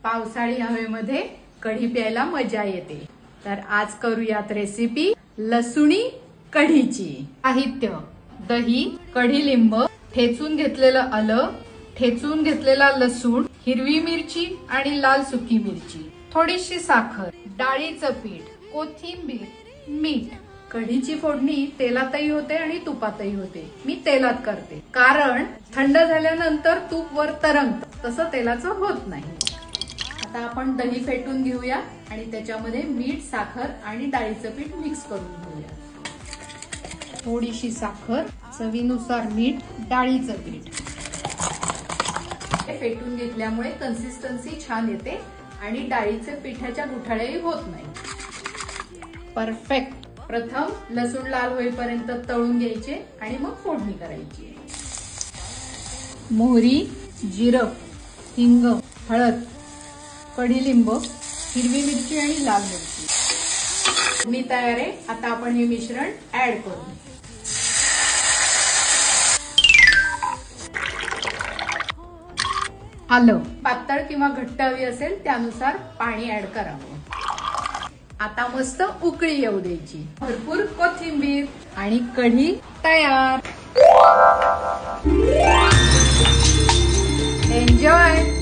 पावसाळी हवेमध्ये कढी प्यायला मजा येते। तर आज करूयात रेसिपी लसुणी कढीची। साहित्य: दही, कढीलिंब, ठेचून घेतलेलं आलं, ठेचून घेतलेला लसूण, हिरवी मिरची आणि लाल सुकी मिरची, थोडीशी साखर, डाळीचं पीठ, कोथिंबीर, मीठ। कढीची फोडणी तेलातही होते आणि तुपातही होते। मी तेलात करते कारण थंड झाल्यानंतर तूप वर तरंगतं, तसं तेलाचं होत नाही। आता आपण दही फेटून घेऊया आणि त्याच्यामध्ये मीठ, साखर आणि डाळीचं पीठ मिक्स करून घेऊया। थोडीशी साखर, चवीनुसार मीठ, डाळीचं पीठ। फेटून घेतल्यामुळे कन्सिस्टन्सी छान येते आणि डाळीचे पिठाच्या गुठळ्याही होत नाही। परफेक्ट। प्रथम लसूण लाल होईपर्यंत तळून घ्यायचे आणि मग फोडणी करायची। मोहरी, जिरं, हिंग, हळद, कढीलिंब, हिरवी मिरची आणि लाल मिरची। मी तयार आहे। आता आपण हे मिश्रण ऍड करू। आलं पातळ किंवा घट्ट हवी असेल त्यानुसार पाणी ऍड करावं। आता मस्त उकळी येऊ द्यायची। भरपूर कोथिंबीर आणि कढी तयार। एन्जॉय।